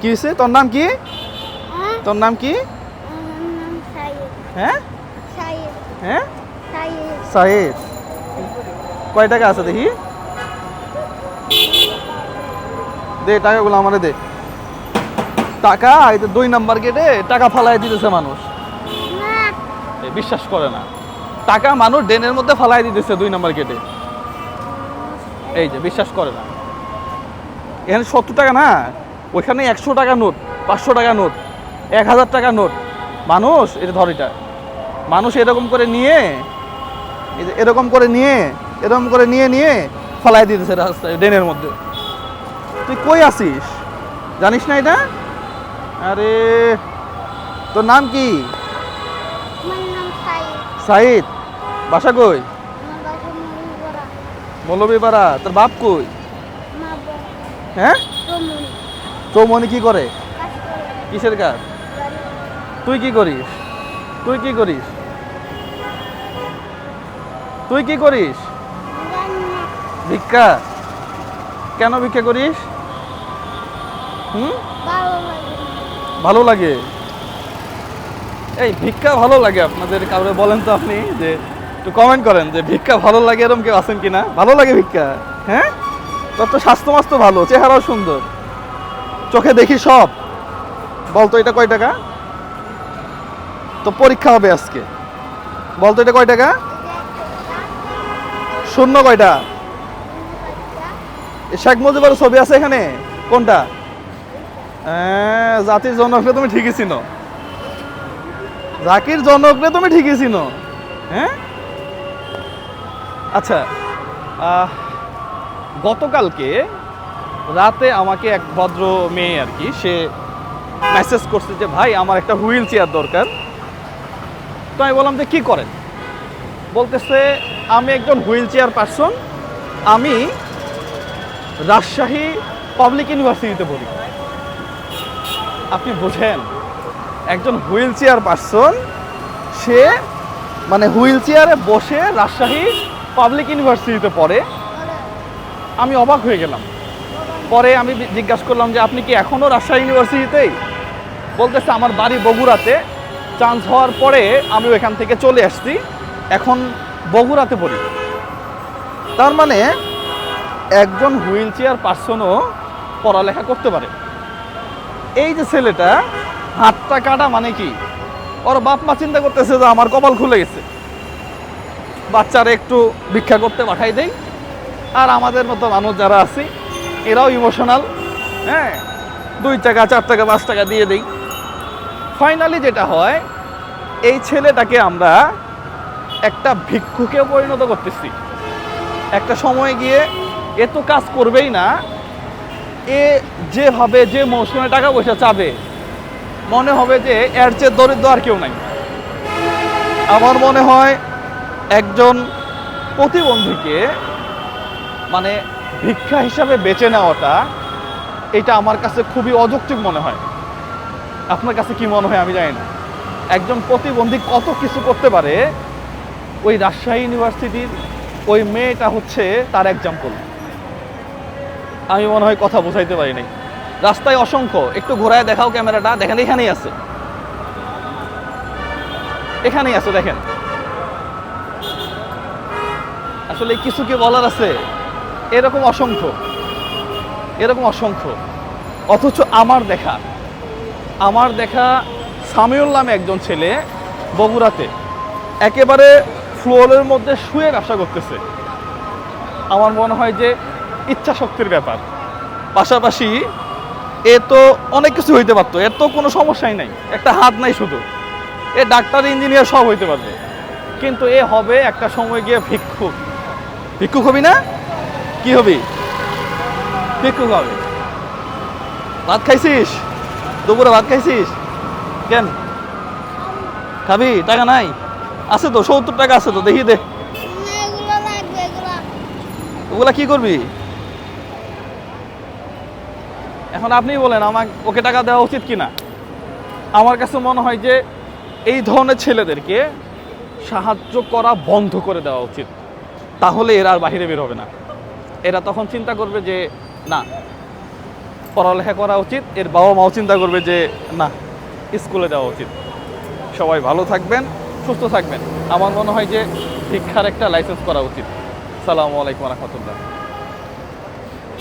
কি হয়েছে? তোর নাম কি? তোর নাম কি? হ্যাঁ হ্যাঁ সাহেব। কয় টাকা আছে দেখি? দে টাকাগুলো আমারে দে। টাকা এই তো 2 নাম্বার গেটে টাকা ফালাই দিতেছে মানুষ। বিশ্বাস করে না, টাকা মানুষ ড্রেনের মধ্যে ফালাই দিতেছে 2 নাম্বার গেটে। এই যে বিশ্বাস করে না, এখানে 70 টাকা না, ওইখানে 100 টাকা নোট, 500 টাকা নোট, 1000 টাকা নোট। মানুষ এটা ধর, এটা মানুষ এরকম করে নিয়ে, এরকম করে নিয়ে ফালাই দিতেছে রাস্তায় ড্রেনের মধ্যে। তুই কই আসিস জানিস না এটা? আরে তোর নাম কি? সাইদ। বাসা কই? মৌলভীপাড়া। তোর বাপ কই? হ্যাঁ, চৌমনি। কি করে? কিসের কাজ? তুই কি করিস? তুই কি করিস? তুই কি করিস? ভিক্ষা। কেন ভিক্ষা করিস? ভালো লাগে। এই ভিক্ষা ভালো লাগে আপনাদের কাউরে বলেন তো আপনি, যে একটু কমেন্ট করেন যে ভিক্ষা ভালো লাগে, এরকম কেউ আছেন কিনা? ভালো লাগে ভিক্ষা? হ্যাঁ, তোর তো স্বাস্থ্য মাস্ত ভালো, চেহারাও সুন্দর, চোখে দেখি সব। বলতো এটা কয় টাকা? তো পরীক্ষা হবে আজকে, বলতো এটা কয় টাকা? শূন্য কয়টা? শেখ মুজিবের ছবি আছে এখানে, কোনটা? জাতির জনকরে তুমি ঠিকই চিনো, জাকির জনকরে তুমি ঠিকই চিনো। হ্যাঁ, আচ্ছা, গতকালকে রাতে আমাকে এক ভদ্র মেয়ে আর কি, সে মেসেজ করছে যে ভাই আমার একটা হুইল চেয়ার দরকার। তো আমি বললাম যে কী করেন? বলতেছে আমি একজন হুইল চেয়ার পার্সন, আমি রাজশাহী পাবলিক ইউনিভার্সিটিতে পড়ি। আপনি বোঝেন, একজন হুইল চেয়ার পার্সন, সে মানে হুইল চেয়ারে বসে রাজশাহী পাবলিক ইউনিভার্সিটিতে পড়ে। আমি অবাক হয়ে গেলাম। পরে আমি জিজ্ঞাসা করলাম যে আপনি কি এখনও রাজশাহী ইউনিভার্সিটিতেই? বলতেছে আমার বাড়ি বগুড়াতে, চান্স হওয়ার পরে আমি ওইখান থেকে চলে আসছি, এখন বগুড়াতে পড়ি। তার মানে একজন হুইল চেয়ার পার্সনও পড়ালেখা করতে পারে। এই যে ছেলেটা হাতটা কাটা, মানে কি ওর বাপ মা চিন্তা করতেছে যে আমার কপাল খুলে গেছে, বাচ্চারা একটু ভিক্ষা করতে পাঠাই দেই। আর আমাদের মতো মানুষ যারা আছি এরাও ইমোশনাল, হ্যাঁ, 2 টাকা 4 টাকা 5 টাকা দিয়ে দেই। ফাইনালি যেটা হয়, এই ছেলেটাকে আমরা একটা ভিক্ষুকে পরিণত করতেছি। একটা সময় গিয়ে এ তো কাজ করবেই না, এ যেভাবে যে মৌসুমে টাকা পয়সা চাবে, মনে হবে যে এর চেয়ে দরিদ্র আর কেউ নাই। আমার মনে হয় একজন প্রতিবন্ধীকে মানে ভিক্ষা হিসাবে বেছে নেওয়াটা, এটা আমার কাছে খুবই অযৌক্তিক মনে হয়। আপনার কাছে কি মনে হয় আমি জানি না। একজন প্রতিবন্ধী কত কিছু করতে পারে, ওই রাজশাহী ইউনিভার্সিটির ওই মেয়েটা হচ্ছে তার এক্সাম্পল। আমি মনে হয় কথা বোঝাইতে পারি নাই। রাস্তায় অসংখ্য, একটু ঘোরায় দেখাও ক্যামেরাটা, দেখেন এখানেই আছে, এখানেই আছে, দেখেন। আসলে কিছু কি বলার আছে? এরকম অসংখ্য, এরকম অসংখ্য। অথচ আমার দেখা সামিউল নামে একজন ছেলে বগুড়াতে একেবারে ফ্লোরের মধ্যে শুয়ে ব্যবসা করতেছে। আমার মনে হয় যে ইচ্ছা শক্তির ব্যাপার, পাশাপাশি এ তো অনেক কিছু হইতে পারতো, এর তো কোনো সমস্যাই নাই, একটা হাত নাই শুধু, এ ডাক্তার ইঞ্জিনিয়ার সব হইতে পারবে, কিন্তু এ হবে একটা সময় গিয়ে ভিক্ষুক। ভিক্ষুক হবি না? কি হবি? ভিক্ষুক হবে। ভাত খাইছিস? দুপুরে ভাত খাইছিস? কেন খাবি? টাকা নাই? আছে তো 70 টাকা আছে তো, দেখি দে। ওগুলা কি করবি? এখন আপনি বলেন আমাকে, ওকে টাকা দেওয়া উচিত কিনা? আমার কাছে মনে হয় যে এই ধরনের ছেলেদেরকে সাহায্য করা বন্ধ করে দেওয়া উচিত, তাহলে এরা আর বাহিরে বের হবে না। এরা তখন চিন্তা করবে যে না, পড়ালেখা করা উচিত, এর বাবা মাও চিন্তা করবে যে না স্কুলে দেওয়া উচিত। সবাই ভালো থাকবেন, সুস্থ থাকবেন। আমার মনে হয় যে শিক্ষার একটা লাইসেন্স করা উচিত। আসসালামু আলাইকুম ওয়া রাহমাতুল্লাহ।